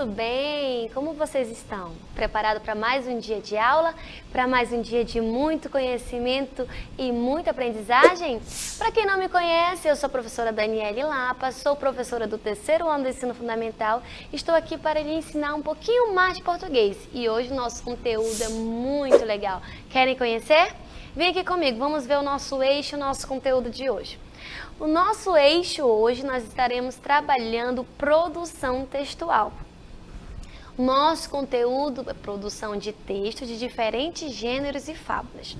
tudo bem? Como vocês estão? Preparados para mais um dia de aula? Para mais um dia de muito conhecimento e muita aprendizagem? Para quem não me conhece, eu sou a professora Daniele Lapa, sou professora do terceiro ano do ensino fundamental. Estou aqui para lhe ensinar um pouquinho mais de português e hoje o nosso conteúdo é muito legal. Querem conhecer? Vem aqui comigo, vamos ver o nosso eixo, o nosso conteúdo de hoje. O nosso eixo hoje nós estaremos trabalhando produção textual. Nosso conteúdo é produção de textos de diferentes gêneros e fábulas.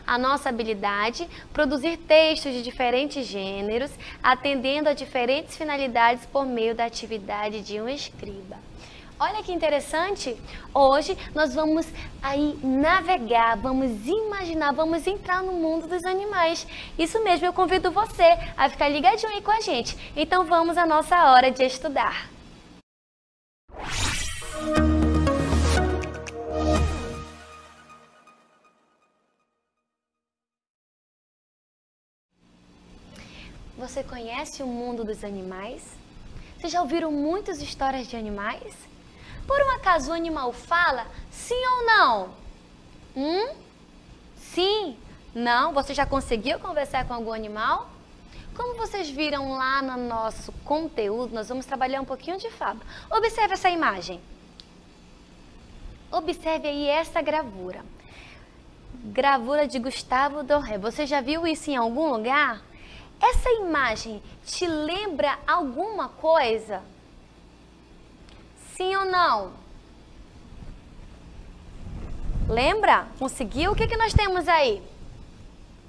A nossa habilidade, produzir textos de diferentes gêneros, atendendo a diferentes finalidades por meio da atividade de um escriba. Olha que interessante, hoje nós vamos aí navegar, vamos imaginar, vamos entrar no mundo dos animais. Isso mesmo, eu convido você a ficar ligadinho aí com a gente. Então vamos à nossa hora de estudar. Você conhece o mundo dos animais? Vocês já ouviram muitas histórias de animais? Por um acaso o animal fala sim ou não? Sim? Não? Você já conseguiu conversar com algum animal? Como vocês viram lá no nosso conteúdo, nós vamos trabalhar um pouquinho de fábula. Observe essa imagem. Observe aí essa gravura. Gravura de Gustavo Doré. Você já viu isso em algum lugar? Essa imagem te lembra alguma coisa? Sim ou não? Lembra? Conseguiu? O que nós temos aí?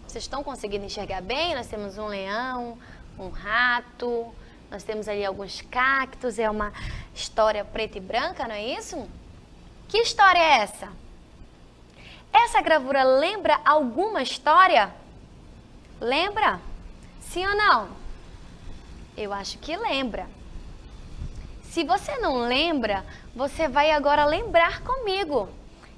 Vocês estão conseguindo enxergar bem? Nós temos um leão, um rato, nós temos ali alguns cactos, é uma história preta e branca, não é isso? Que história é essa? Essa gravura lembra alguma história? Lembra? Sim ou não? Eu acho que lembra. Se você não lembra, você vai agora lembrar comigo.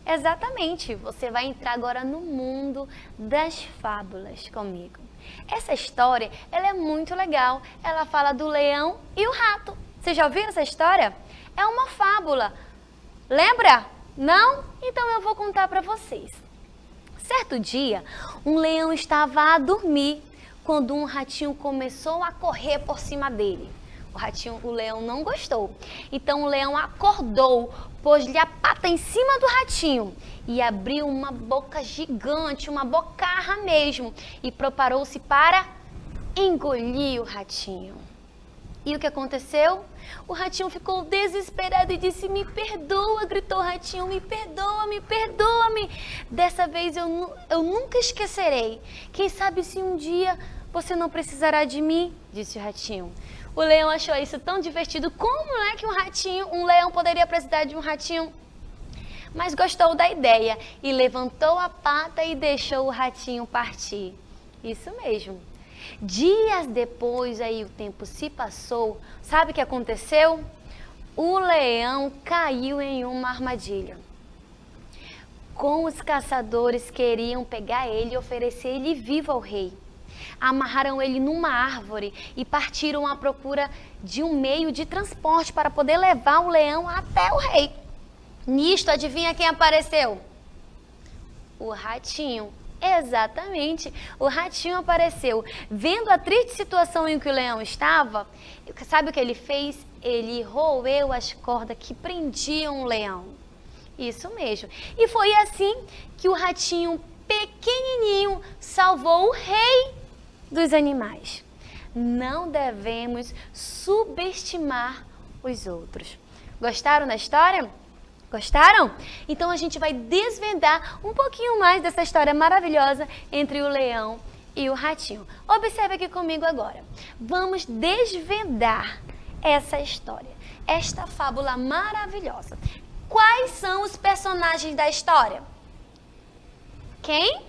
Exatamente, você vai entrar agora no mundo das fábulas comigo. Essa história, ela é muito legal. Ela fala do leão e o rato. Você já ouviu essa história? É uma fábula. Lembra? Não? Então eu vou contar para vocês. Certo dia, um leão estava a dormir quando um ratinho começou a correr por cima dele. O leão não gostou. Então o leão acordou, pôs-lhe a pata em cima do ratinho e abriu uma boca gigante, uma bocarra mesmo, e preparou-se para engolir o ratinho. E o que aconteceu? O ratinho ficou desesperado e disse: "Me perdoa", gritou o ratinho, "me perdoa, me perdoa-me. Dessa vez eu nunca esquecerei. Quem sabe se um dia você não precisará de mim", disse o ratinho. O leão achou isso tão divertido. Como é que um leão poderia precisar de um ratinho? Mas gostou da ideia e levantou a pata e deixou o ratinho partir. Isso mesmo. Dias depois, aí o tempo se passou. Sabe o que aconteceu? O leão caiu em uma armadilha. Com os caçadores queriam pegar ele e oferecer ele vivo ao rei. Amarraram ele numa árvore e partiram à procura de um meio de transporte para poder levar o leão até o rei. Nisto, adivinha quem apareceu? O ratinho. Exatamente, o ratinho apareceu. Vendo a triste situação em que o leão estava, sabe o que ele fez? Ele roeu as cordas que prendiam o leão. Isso mesmo. E foi assim que o ratinho pequenininho salvou o rei dos animais. Não devemos subestimar os outros. Gostaram da história? Gostaram? Então a gente vai desvendar um pouquinho mais dessa história maravilhosa entre o leão e o ratinho. Observe aqui comigo agora. Vamos desvendar essa história, esta fábula maravilhosa. Quais são os personagens da história? Quem?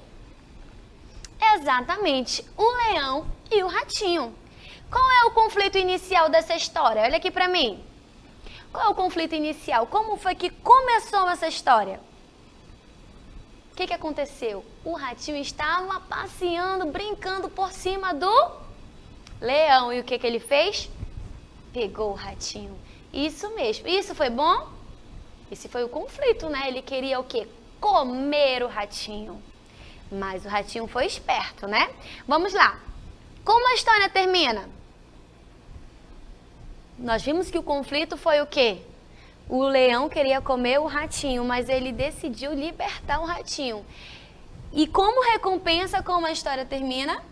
Exatamente, o leão e o ratinho. Qual é o conflito inicial dessa história? Olha aqui para mim. Qual é o conflito inicial? Como foi que começou essa história? O que aconteceu? O ratinho estava passeando, brincando por cima do leão. E o que ele fez? Pegou o ratinho Isso mesmo. Isso foi bom? Esse foi o conflito, né? Ele queria o quê? Comer o ratinho. Mas o ratinho foi esperto, né? Vamos lá. Como a história termina? Nós vimos que o conflito foi o quê? O leão queria comer o ratinho, mas ele decidiu libertar o ratinho. E como recompensa, como a história termina?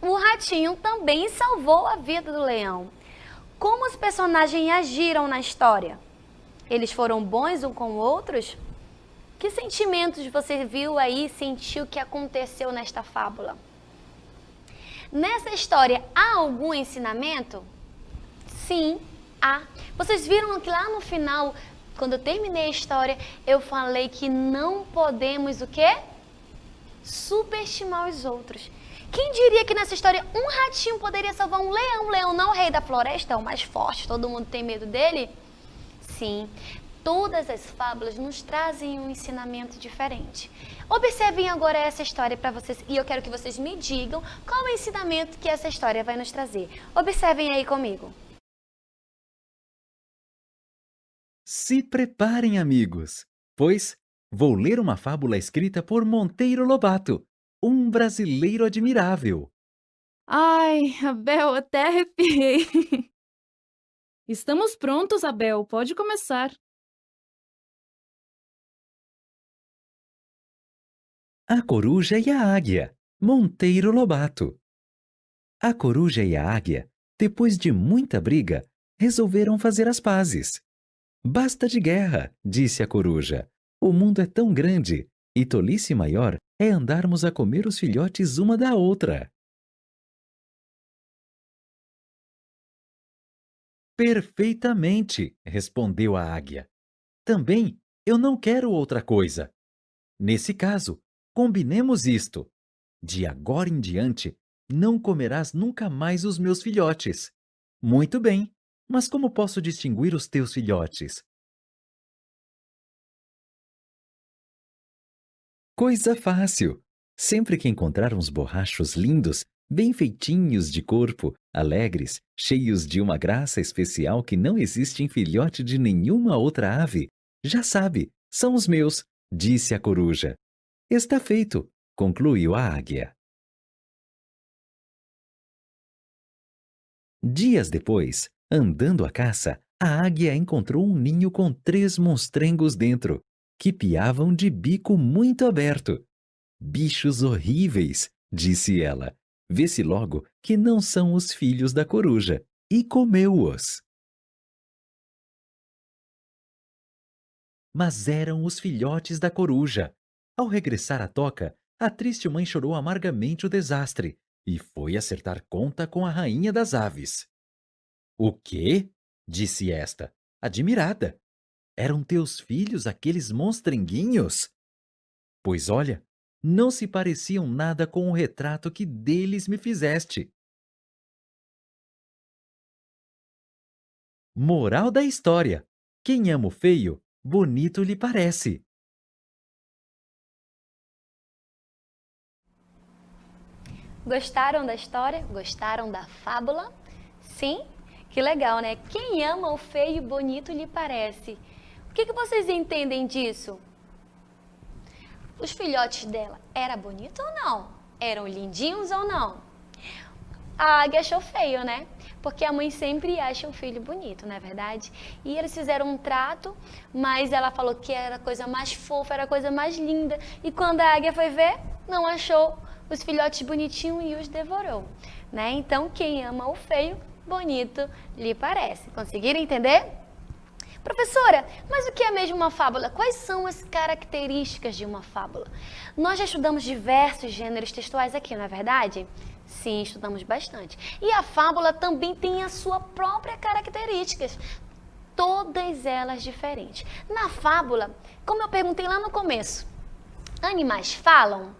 O ratinho também salvou a vida do leão. Como os personagens agiram na história? Eles foram bons uns com outros? Que sentimentos você viu aí, sentiu que aconteceu nesta fábula? Nessa história, há algum ensinamento? Sim, há. Vocês viram que lá no final, quando eu terminei a história, eu falei que não podemos o quê? Superestimar os outros. Quem diria que nessa história um ratinho poderia salvar um leão? Um leão não é o rei da floresta, é o mais forte, todo mundo tem medo dele? Sim, todas as fábulas nos trazem um ensinamento diferente. Observem agora essa história para vocês e eu quero que vocês me digam qual é o ensinamento que essa história vai nos trazer. Observem aí comigo. Se preparem, amigos, pois vou ler uma fábula escrita por Monteiro Lobato, um brasileiro admirável. Ai, Abel, até arrepiei. Estamos prontos, Abel, pode começar. A Coruja e a Águia, Monteiro Lobato. A coruja e a águia, depois de muita briga, resolveram fazer as pazes. Basta de guerra, disse a coruja. O mundo é tão grande, e tolice maior é andarmos a comer os filhotes uma da outra. Perfeitamente, respondeu a águia. Também eu não quero outra coisa. Nesse caso, combinemos isto. De agora em diante, não comerás nunca mais os meus filhotes. Muito bem, mas como posso distinguir os teus filhotes? Coisa fácil. Sempre que encontrar uns borrachos lindos, bem feitinhos de corpo, alegres, cheios de uma graça especial que não existe em filhote de nenhuma outra ave, já sabe, são os meus, disse a coruja. Está feito, concluiu a águia. Dias depois, andando à caça, a águia encontrou um ninho com 3 monstrengos dentro, que piavam de bico muito aberto. Bichos horríveis, disse ela. Vê-se logo que não são os filhos da coruja, e comeu-os. Mas eram os filhotes da coruja. Ao regressar à toca, a triste mãe chorou amargamente o desastre e foi acertar conta com a rainha das aves. O quê? Disse esta, admirada. Eram teus filhos aqueles monstrenguinhos? Pois olha, não se pareciam nada com o retrato que deles me fizeste. Moral da história: quem ama o feio, bonito lhe parece. Gostaram da história? Gostaram da fábula? Sim? Que legal, né? Quem ama o feio, bonito lhe parece. O que vocês entendem disso? Os filhotes dela eram bonitos ou não? Eram lindinhos ou não? A águia achou feio, né? Porque a mãe sempre acha um filho bonito, não é verdade? E eles fizeram um trato, mas ela falou que era a coisa mais fofa, era a coisa mais linda. E quando a águia foi ver, não achou os filhotes bonitinhos e os devorou, né? Então, quem ama o feio, bonito lhe parece. Conseguiram entender? Professora, mas o que é mesmo uma fábula? Quais são as características de uma fábula? Nós já estudamos diversos gêneros textuais aqui, não é verdade? Sim, estudamos bastante. E a fábula também tem a sua própria características, todas elas diferentes. Na fábula, como eu perguntei lá no começo, animais falam?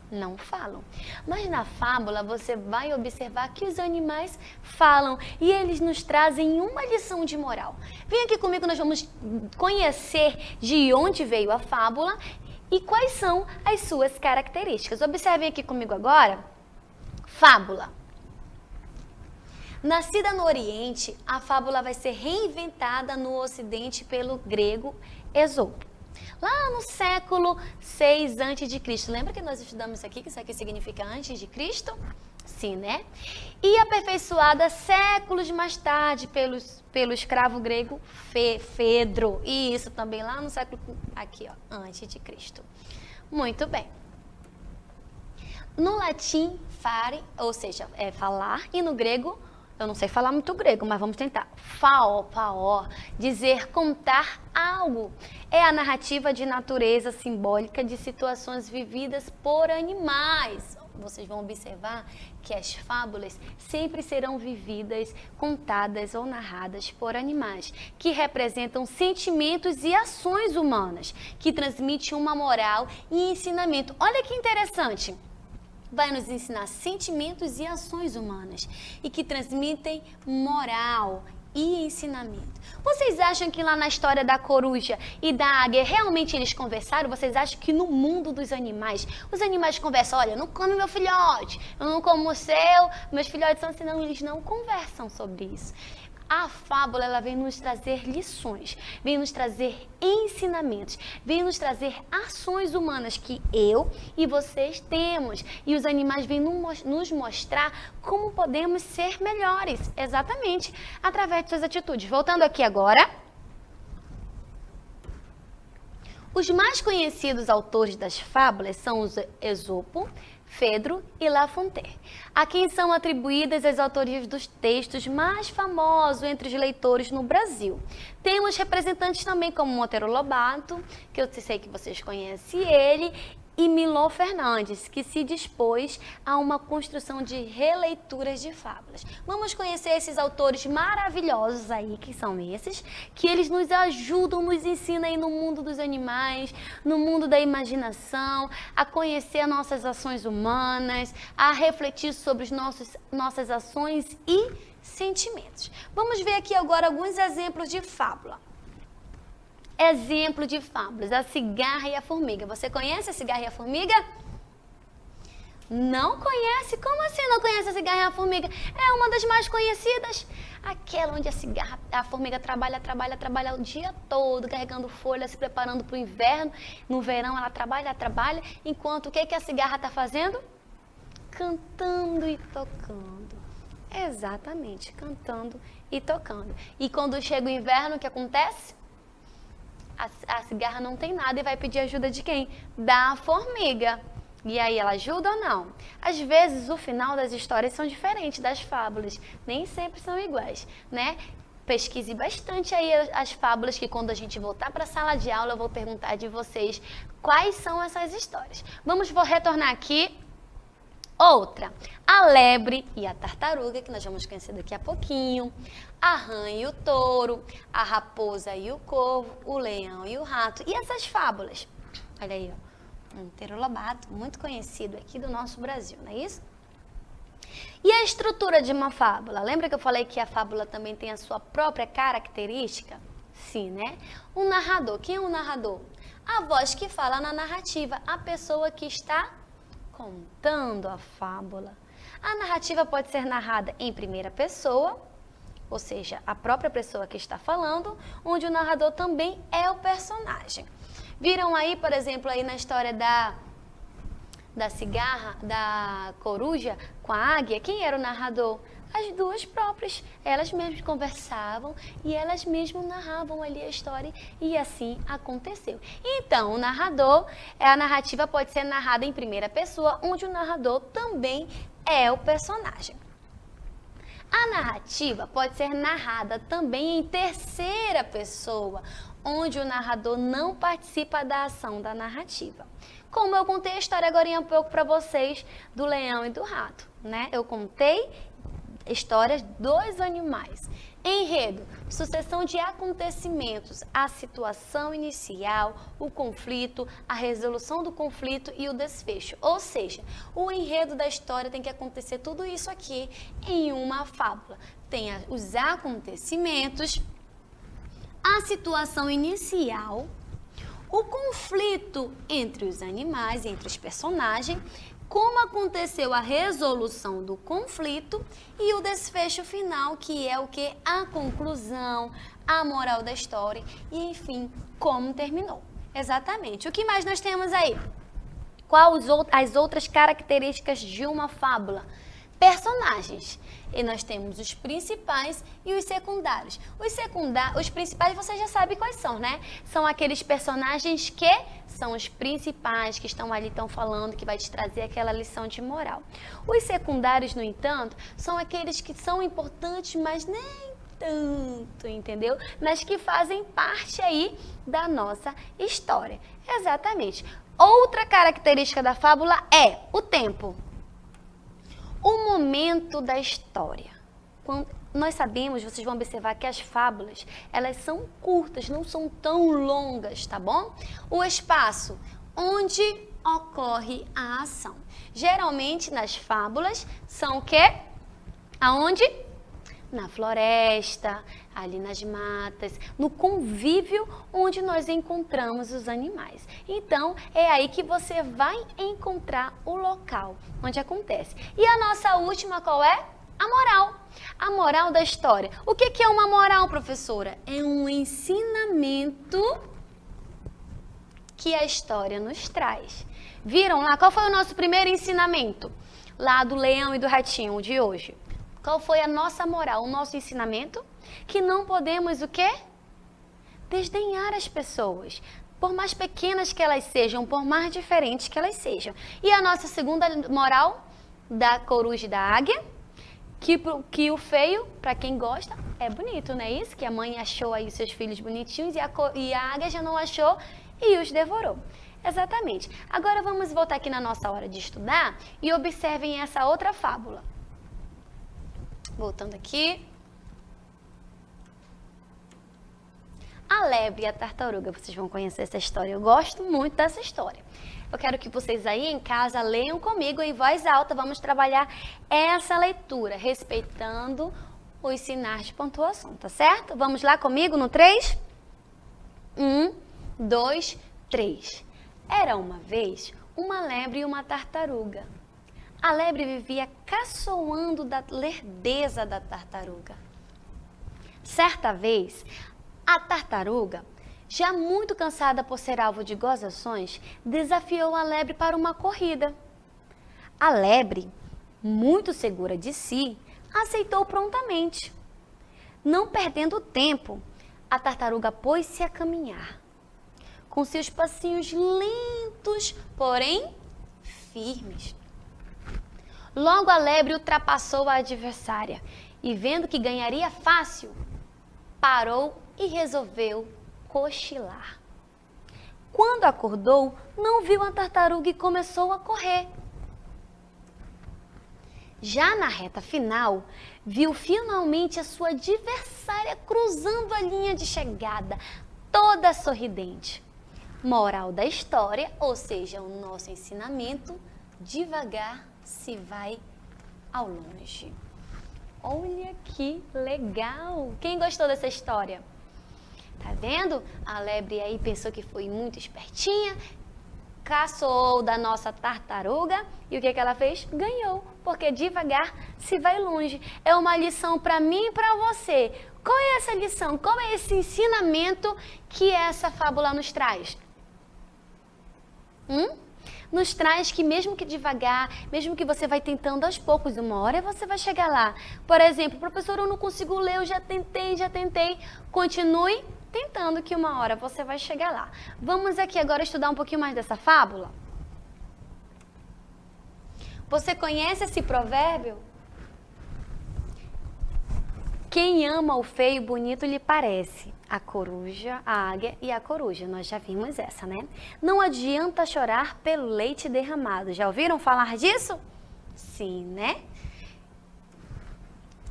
Não falam. Mas na fábula você vai observar que os animais falam e eles nos trazem uma lição de moral. Vem aqui comigo, nós vamos conhecer de onde veio a fábula e quais são as suas características. Observem aqui comigo agora. Fábula. Nascida no Oriente, a fábula vai ser reinventada no Ocidente pelo grego Esopo. Lá no século 6 a.C. Lembra que nós estudamos isso aqui, que isso aqui significa antes de Cristo? Sim, né? E aperfeiçoada séculos mais tarde pelo escravo grego Fedro. E isso também lá no século, aqui ó, antes de Cristo. Muito bem. No latim, fare, ou seja, é falar, e no grego, eu não sei falar muito grego, mas vamos tentar. Paó, dizer, contar algo. É a narrativa de natureza simbólica de situações vividas por animais. Vocês vão observar que as fábulas sempre serão vividas, contadas ou narradas por animais, que representam sentimentos e ações humanas, que transmitem uma moral e ensinamento. Olha que interessante! Vai nos ensinar sentimentos e ações humanas e que transmitem moral e ensinamento. Vocês acham que lá na história da coruja e da águia realmente eles conversaram? Vocês acham que no mundo dos animais, os animais conversam? Olha, não come meu filhote, eu não como o seu, meus filhotes são assim, não, eles não conversam sobre isso. A fábula, ela vem nos trazer lições, vem nos trazer ensinamentos, vem nos trazer ações humanas que eu e vocês temos. E os animais vêm nos mostrar como podemos ser melhores, exatamente, através de suas atitudes. Voltando aqui agora. Os mais conhecidos autores das fábulas são os Esopo, Fedro e La Fontaine, a quem são atribuídas as autorias dos textos mais famosos entre os leitores no Brasil. Temos representantes também como Monteiro Lobato, que eu sei que vocês conhecem ele, e Milor Fernandes, que se dispôs a uma construção de releituras de fábulas. Vamos conhecer esses autores maravilhosos aí, que são esses, que eles nos ajudam, nos ensinam aí no mundo dos animais, no mundo da imaginação, a conhecer nossas ações humanas, a refletir sobre os nossas ações e sentimentos. Vamos ver aqui agora alguns exemplos de fábula. Exemplo de fábulas, a cigarra e a formiga. Você conhece a cigarra e a formiga? Não conhece? Como assim não conhece a cigarra e a formiga? É uma das mais conhecidas. Aquela onde a formiga trabalha o dia todo, carregando folha, se preparando para o inverno. No verão ela trabalha, enquanto o que a cigarra está fazendo? Cantando e tocando. Exatamente, cantando e tocando. E quando chega o inverno, o que acontece? A cigarra não tem nada e vai pedir ajuda de quem? Da formiga. E aí ela ajuda ou não? Às vezes o final das histórias são diferentes das fábulas, nem sempre são iguais, né? Pesquise bastante aí as fábulas, que quando a gente voltar para a sala de aula eu vou perguntar de vocês quais são essas histórias. Vou retornar aqui. Outra, a lebre e a tartaruga, que nós vamos conhecer daqui a pouquinho, a rã e o touro, a raposa e o corvo, o leão e o rato. E essas fábulas? Olha aí, ó, Monteiro Lobato, muito conhecido aqui do nosso Brasil, não é isso? E a estrutura de uma fábula? Lembra que eu falei que a fábula também tem a sua própria característica? Sim, né? O narrador, quem é o narrador? A voz que fala na narrativa, a pessoa que está contando a fábula. A narrativa pode ser narrada em primeira pessoa, ou seja, a própria pessoa que está falando, onde o narrador também é o personagem. Viram aí, por exemplo, aí na história da cigarra, da coruja com a águia, quem era o narrador? As duas próprias, elas mesmas conversavam e elas mesmas narravam ali a história e assim aconteceu. Então, o narrador, a narrativa pode ser narrada em primeira pessoa, onde o narrador também é o personagem. A narrativa pode ser narrada também em terceira pessoa, onde o narrador não participa da ação da narrativa. Como eu contei a história agora há um pouco para vocês do leão e do rato, né? Eu contei histórias dos animais. Enredo, sucessão de acontecimentos, a situação inicial, o conflito, a resolução do conflito e o desfecho. Ou seja, o enredo da história tem que acontecer tudo isso aqui em uma fábula. Tem os acontecimentos, a situação inicial, o conflito entre os animais, entre os personagens, como aconteceu a resolução do conflito e o desfecho final, que é o que? A conclusão, a moral da história e, enfim, como terminou. Exatamente. O que mais nós temos aí? Quais as outras características de uma fábula? Personagens. E nós temos os principais e os secundários. Os principais você já sabe quais são, né? São aqueles personagens que são os principais, que estão ali, estão falando, que vai te trazer aquela lição de moral. Os secundários, no entanto, são aqueles que são importantes, mas nem tanto, entendeu? Mas que fazem parte aí da nossa história. Exatamente. Outra característica da fábula é o tempo. O momento da história. Quando nós sabemos, vocês vão observar que as fábulas, elas são curtas, não são tão longas, tá bom? O espaço onde ocorre a ação. Geralmente nas fábulas são o quê? Aonde? Na floresta, ali nas matas, no convívio onde nós encontramos os animais. Então, é aí que você vai encontrar o local onde acontece. E a nossa última qual é? A moral. A moral da história. O que é uma moral, professora? É um ensinamento que a história nos traz. Viram lá? Qual foi o nosso primeiro ensinamento? Lá do leão e do ratinho de hoje. Qual foi a nossa moral, o nosso ensinamento? Que não podemos o quê? Desdenhar as pessoas, por mais pequenas que elas sejam, por mais diferentes que elas sejam. E a nossa segunda moral da coruja e da águia, que o feio, para quem gosta, é bonito, não é isso? Que a mãe achou aí os seus filhos bonitinhos e a águia já não achou e os devorou. Exatamente. Agora vamos voltar aqui na nossa hora de estudar e observem essa outra fábula. Voltando aqui. A lebre e a tartaruga, vocês vão conhecer essa história. Eu gosto muito dessa história. Eu quero que vocês aí em casa leiam comigo em voz alta. Vamos trabalhar essa leitura, respeitando os sinais de pontuação, tá certo? Vamos lá comigo no 3? 1, 2, 3. Era uma vez uma lebre e uma tartaruga. A lebre vivia caçoando da lerdeza da tartaruga. Certa vez, a tartaruga, já muito cansada por ser alvo de gozações, desafiou a lebre para uma corrida. A lebre, muito segura de si, aceitou prontamente. Não perdendo tempo, a tartaruga pôs-se a caminhar, com seus passinhos lentos, porém firmes. Logo a lebre ultrapassou a adversária e, vendo que ganharia fácil, parou e resolveu cochilar. Quando acordou, não viu a tartaruga e começou a correr. Já na reta final, viu finalmente a sua adversária cruzando a linha de chegada, toda sorridente. Moral da história, ou seja, o nosso ensinamento, devagar se vai ao longe. Olha que legal! Quem gostou dessa história? Tá vendo? A lebre aí pensou que foi muito espertinha, caçou da nossa tartaruga e o que ela fez? Ganhou, porque devagar se vai longe. É uma lição para mim e para você. Qual é essa lição? Qual é esse ensinamento que essa fábula nos traz? Nos traz que mesmo que devagar, mesmo que você vai tentando aos poucos, uma hora você vai chegar lá. Por exemplo, professor, eu não consigo ler, eu já tentei. Continue tentando que uma hora você vai chegar lá. Vamos aqui agora estudar um pouquinho mais dessa fábula. Você conhece esse provérbio? Quem ama o feio, bonito lhe parece. A coruja, a águia e a coruja. Nós já vimos essa, né? Não adianta chorar pelo leite derramado. Já ouviram falar disso? Sim, né?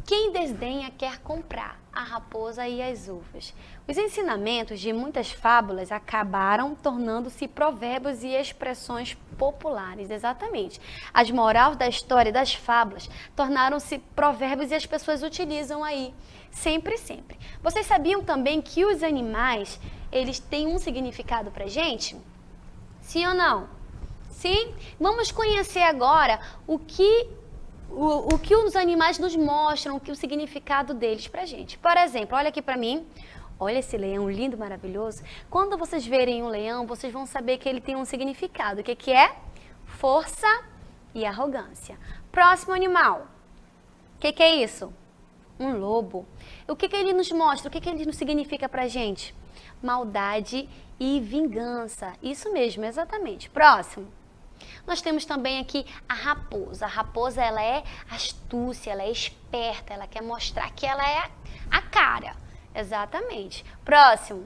Quem desdenha quer comprar, a raposa e as uvas. Os ensinamentos de muitas fábulas acabaram tornando-se provérbios e expressões populares, exatamente. As morais da história das fábulas tornaram-se provérbios e as pessoas utilizam aí, sempre. Vocês sabiam também que os animais, eles têm um significado pra gente? Sim ou não? Sim? Vamos conhecer agora o que os animais nos mostram, o significado deles pra gente. Por exemplo, olha aqui pra mim. Olha esse leão lindo, maravilhoso. Quando vocês verem um leão, vocês vão saber que ele tem um significado. O que é? Força e arrogância. Próximo animal. O que é isso? Um lobo. O que ele nos mostra? O que ele nos significa pra gente? Maldade e vingança. Isso mesmo, exatamente. Próximo. Nós temos também aqui a raposa. A raposa, ela é astúcia, ela é esperta, ela quer mostrar que ela é a cara. Exatamente. Próximo.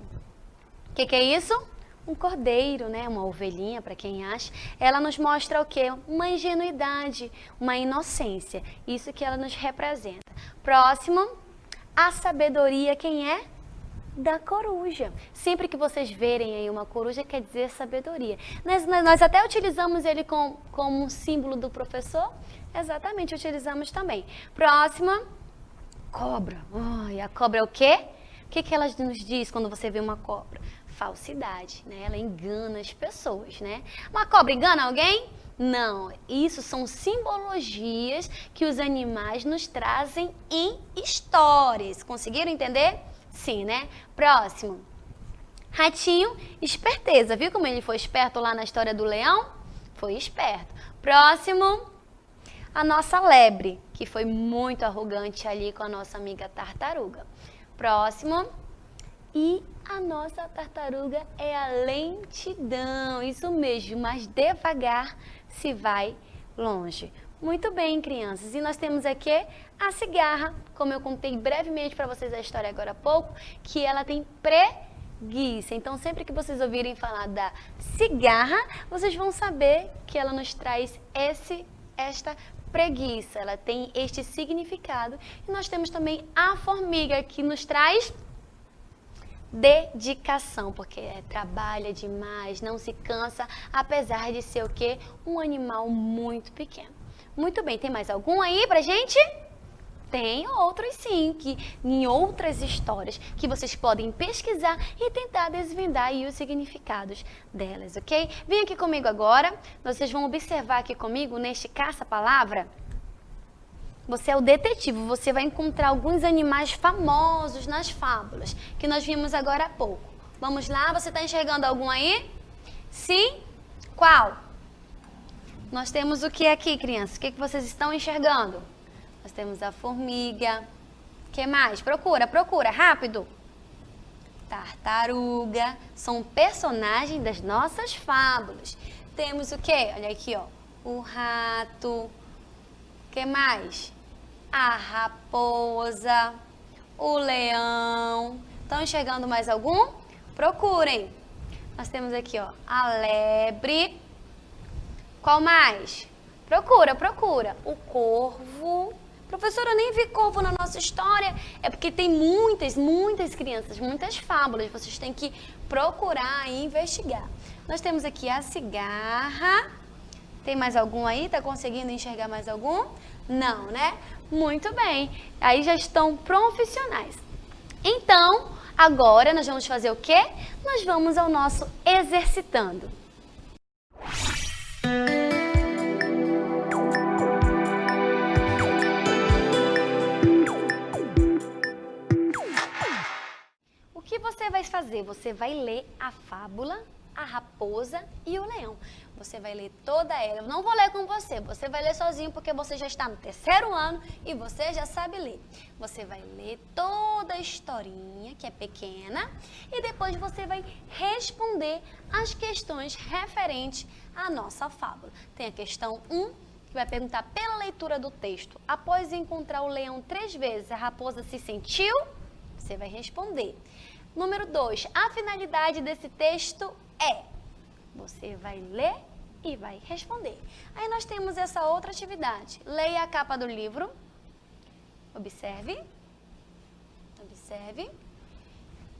O que é isso? Um cordeiro, né? Uma ovelhinha, para quem acha. Ela nos mostra o quê? Uma ingenuidade, uma inocência. Isso que ela nos representa. Próximo. A sabedoria, quem é? Da coruja. Sempre que vocês verem aí uma coruja, quer dizer sabedoria. Nós até utilizamos ele como um símbolo do professor. Exatamente, utilizamos também. Próxima. Cobra. Ai, a cobra é o quê? O que ela nos diz quando você vê uma cobra? Falsidade, né? Ela engana as pessoas, né? Uma cobra engana alguém? Não, isso são simbologias que os animais nos trazem em histórias. Conseguiram entender? Sim, né? Próximo. Ratinho, esperteza. Viu como ele foi esperto lá na história do leão? Foi esperto. Próximo. A nossa lebre, que foi muito arrogante ali com a nossa amiga tartaruga. Próximo. E a nossa tartaruga é a lentidão. Isso mesmo, mas devagar se vai longe. Muito bem, crianças. E nós temos aqui a cigarra, como eu contei brevemente para vocês a história agora há pouco, que ela tem preguiça. Então, sempre que vocês ouvirem falar da cigarra, vocês vão saber que ela nos traz esta preguiça. Ela tem este significado. E nós temos também a formiga, que nos traz dedicação, porque trabalha demais, não se cansa, apesar de ser o quê? Um animal muito pequeno. Muito bem, tem mais algum aí pra gente? Tem outros sim, que em outras histórias que vocês podem pesquisar e tentar desvendar aí os significados delas, ok? Vem aqui comigo agora, vocês vão observar aqui comigo neste caça-palavra. Você é o detetive, você vai encontrar alguns animais famosos nas fábulas, que nós vimos agora há pouco. Vamos lá, você está enxergando algum aí? Sim? Qual? Nós temos o que aqui, crianças? O que vocês estão enxergando? Nós temos a formiga. O que mais? Procura, rápido. Tartaruga. São personagens das nossas fábulas. Temos o quê? Olha aqui, ó. O rato. O que mais? A raposa. O leão. Estão enxergando mais algum? Procurem. Nós temos aqui, ó, a lebre. Qual mais? Procura. O corvo. Professora, eu nem vi corvo na nossa história. É porque tem muitas crianças, muitas fábulas. Vocês têm que procurar e investigar. Nós temos aqui a cigarra. Tem mais algum aí? Tá conseguindo enxergar mais algum? Não, né? Muito bem. Aí já estão profissionais. Então, agora nós vamos fazer o quê? Nós vamos ao nosso exercitando. O que você vai fazer? Você vai ler a fábula, a raposa e o leão. Você vai ler toda ela. Eu não vou ler com você, você vai ler sozinho porque você já está no 3º ano e você já sabe ler. Você vai ler toda a historinha, que é pequena, e depois você vai responder as questões referentes à nossa fábula. Tem a questão 1, que vai perguntar pela leitura do texto. Após encontrar o leão 3 vezes, a raposa se sentiu? Você vai responder. Número 2, a finalidade desse texto é... Você vai ler e vai responder. Aí nós temos essa outra atividade. Leia a capa do livro. Observe.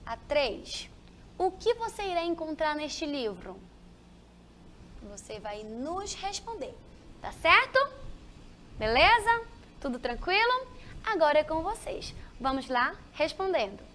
A 3. O que você irá encontrar neste livro? Você vai nos responder. Tá certo? Beleza? Tudo tranquilo? Agora é com vocês. Vamos lá, respondendo.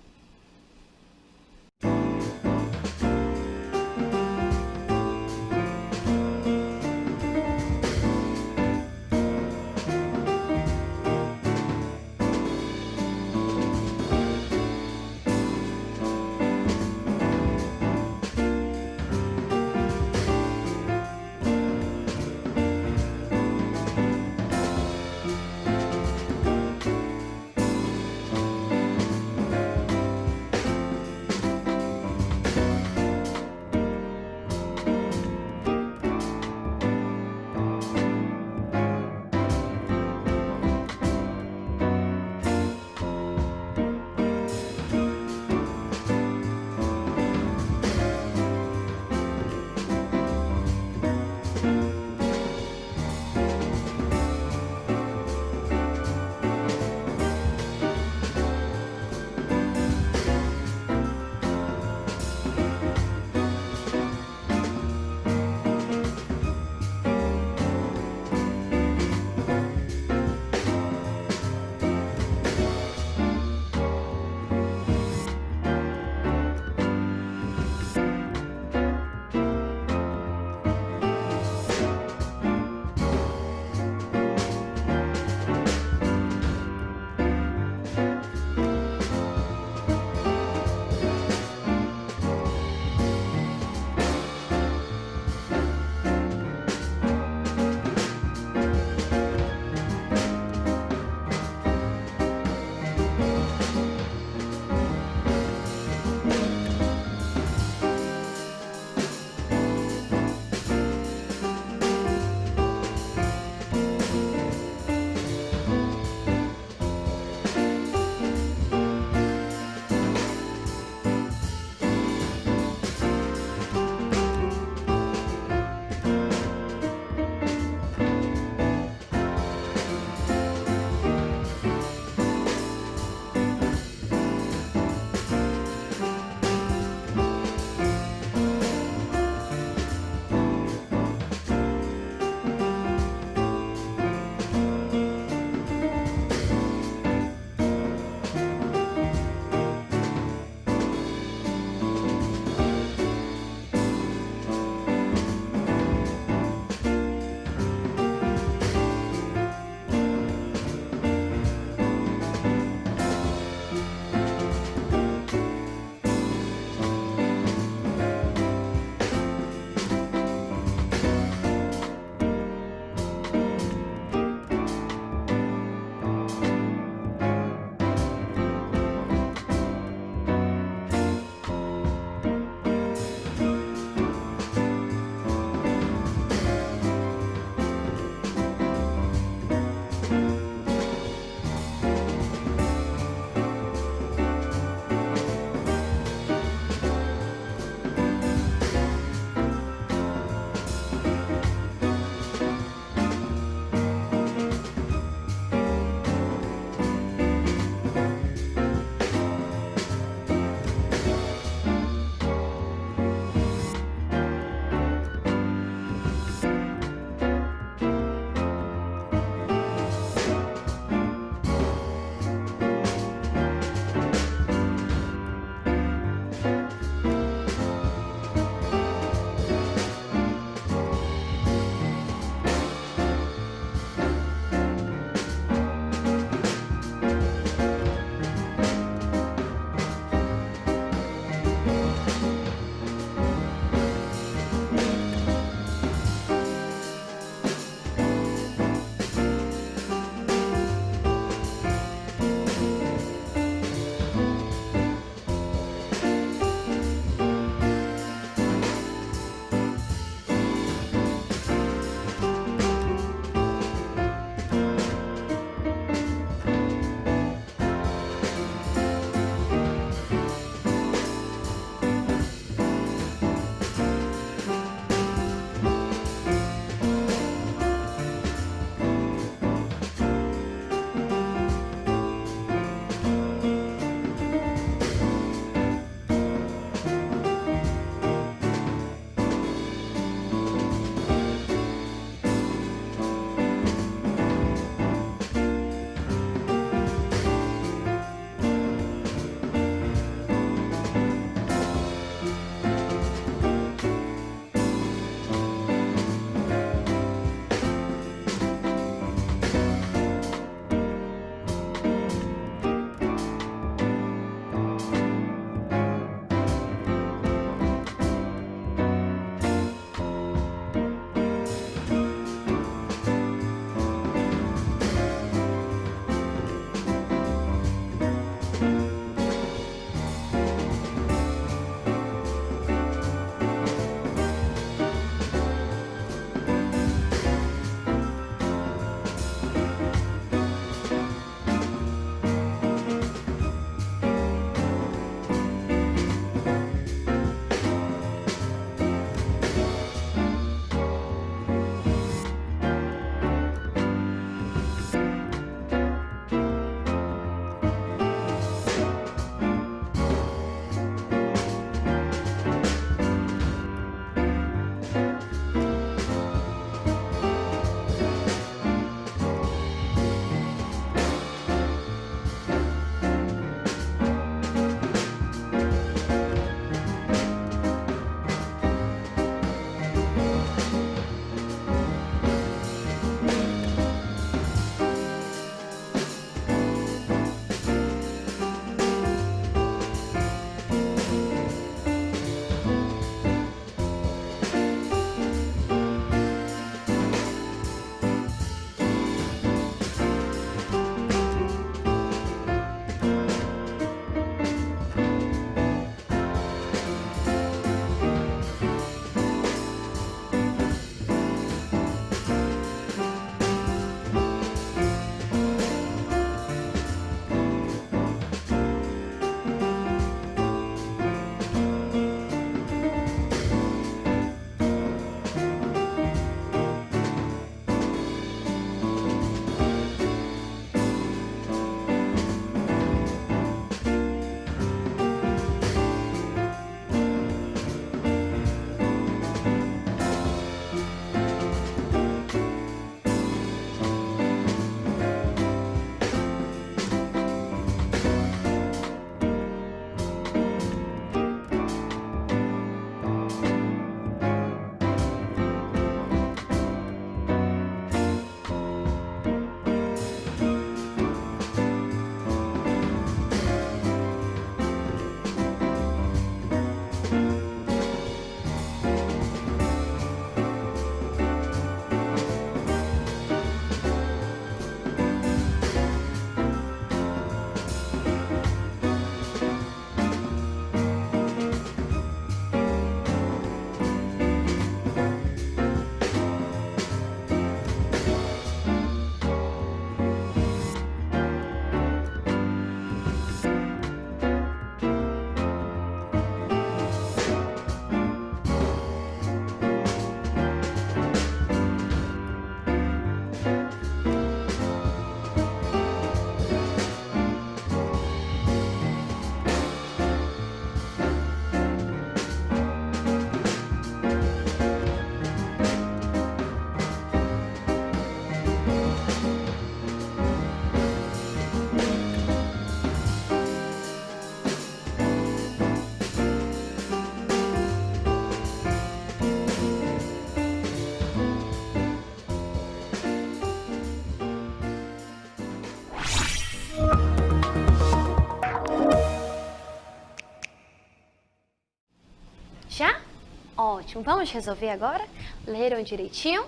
Ótimo. Vamos resolver agora? Leram direitinho?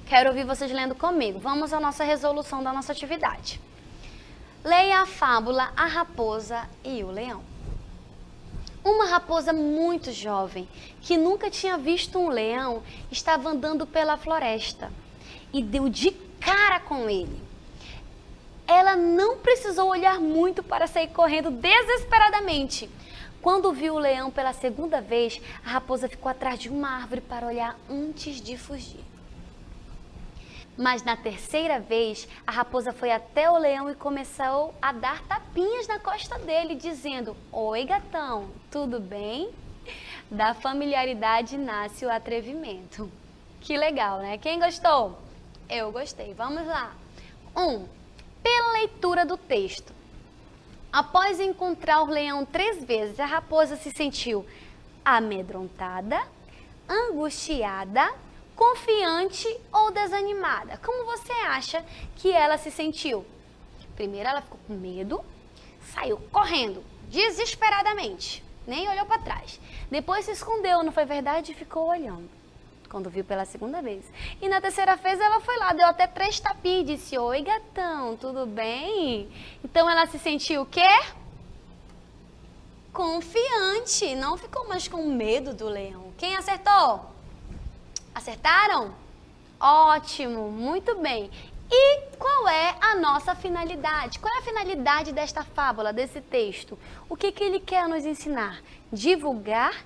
Quero ouvir vocês lendo comigo. Vamos à nossa resolução da nossa atividade. Leia a fábula A Raposa e o Leão. Uma raposa muito jovem, que nunca tinha visto um leão, estava andando pela floresta e deu de cara com ele. Ela não precisou olhar muito para sair correndo desesperadamente. Quando viu o leão pela segunda vez, a raposa ficou atrás de uma árvore para olhar antes de fugir. Mas na terceira vez, a raposa foi até o leão e começou a dar tapinhas na costa dele, dizendo: "Oi, gatão, tudo bem?" Da familiaridade nasce o atrevimento. Que legal, né? Quem gostou? Eu gostei. Vamos lá. 1. Pela leitura do texto. Após encontrar o leão 3 vezes, a raposa se sentiu amedrontada, angustiada, confiante ou desanimada. Como você acha que ela se sentiu? Primeiro ela ficou com medo, saiu correndo, desesperadamente, nem olhou para trás. Depois se escondeu, não foi verdade? E ficou olhando, quando viu pela segunda vez. E na terceira vez ela foi lá, deu até 3 tapinhas e disse: "Oi, gatão, tudo bem?" Então ela se sentiu o quê? Confiante, não ficou mais com medo do leão. Quem acertou? Acertaram? Ótimo, muito bem. E qual é a nossa finalidade? Qual é a finalidade desta fábula, desse texto? O que ele quer nos ensinar? Divulgar,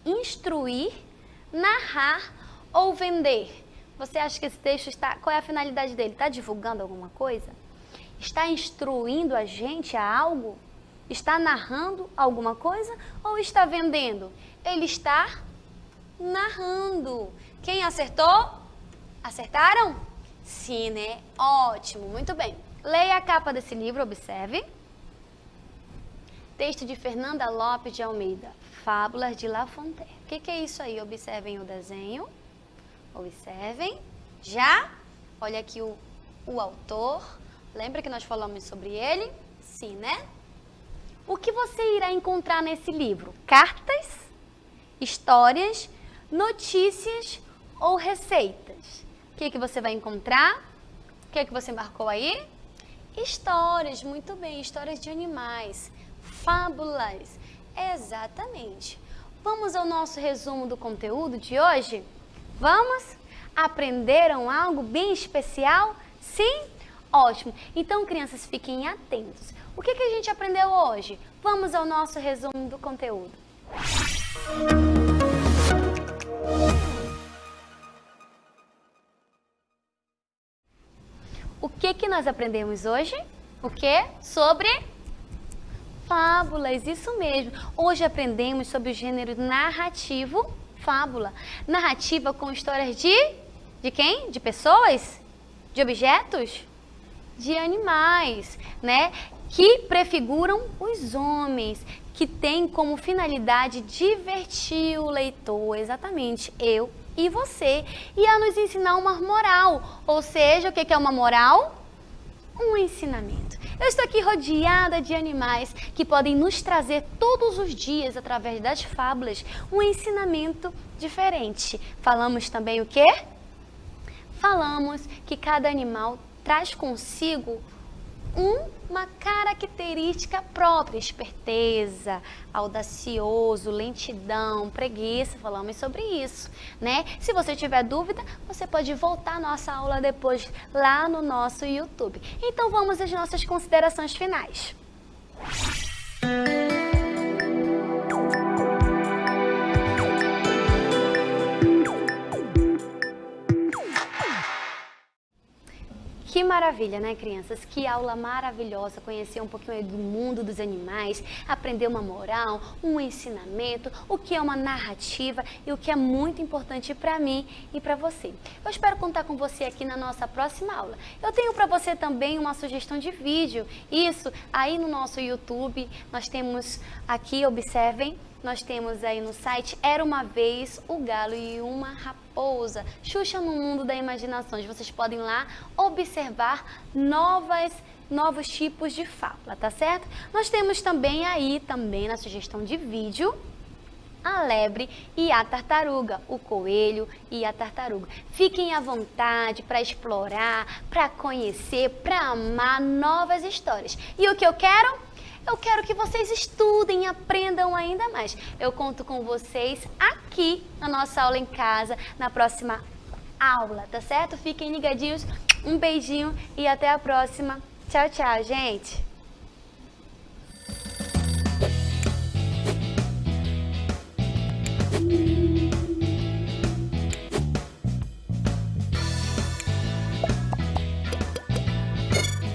instruir, narrar ou vender? Você acha que esse texto está... Qual é a finalidade dele? Está divulgando alguma coisa? Está instruindo a gente a algo? Está narrando alguma coisa ou está vendendo? Ele está narrando. Quem acertou? Acertaram? Sim, né? Ótimo, muito bem. Leia a capa desse livro, observe. Texto de Fernanda Lopes de Almeida, Fábulas de La Fontaine. O que é isso aí? Observem o desenho. Observem. Já? Olha aqui o autor. Lembra que nós falamos sobre ele? Sim, né? O que você irá encontrar nesse livro? Cartas, histórias, notícias ou receitas? O que você vai encontrar? O que você marcou aí? Histórias, muito bem, histórias de animais, fábulas, exatamente. Vamos ao nosso resumo do conteúdo de hoje? Vamos? Aprenderam algo bem especial? Sim? Ótimo. Então, crianças, fiquem atentos. O que a gente aprendeu hoje? Vamos ao nosso resumo do conteúdo. O que nós aprendemos hoje? O que? Sobre fábulas, isso mesmo. Hoje aprendemos sobre o gênero narrativo, fábula. Narrativa com histórias de quem? De pessoas? De objetos? De animais, né? Que prefiguram os homens, que tem como finalidade divertir o leitor, exatamente, eu e você, e a nos ensinar uma moral, ou seja, o que é uma moral? Um ensinamento. Eu estou aqui rodeada de animais que podem nos trazer todos os dias, através das fábulas, um ensinamento diferente. Falamos também o quê? Falamos que cada animal traz consigo uma característica própria: esperteza, audacioso, lentidão, preguiça. Falamos sobre isso, né? Se você tiver dúvida, você pode voltar a nossa aula depois lá no nosso YouTube. Então vamos às nossas considerações finais. Que maravilha, né, crianças? Que aula maravilhosa, conhecer um pouquinho aí do mundo dos animais, aprender uma moral, um ensinamento, o que é uma narrativa e o que é muito importante para mim e para você. Eu espero contar com você aqui na nossa próxima aula. Eu tenho para você também uma sugestão de vídeo. Isso, aí no nosso YouTube, nós temos aqui, observem, nós temos aí no site Era Uma Vez o Galo e uma Raposa, Xuxa no Mundo da Imaginação. Vocês podem lá observar novos tipos de fábula, tá certo? Nós temos também aí, também na sugestão de vídeo, a lebre e a tartaruga, o coelho e a tartaruga. Fiquem à vontade para explorar, para conhecer, para amar novas histórias. E o que eu quero? Eu quero que vocês estudem, aprendam ainda mais. Eu conto com vocês aqui na nossa aula em casa, na próxima aula, tá certo? Fiquem ligadinhos, um beijinho e até a próxima. Tchau, tchau, gente!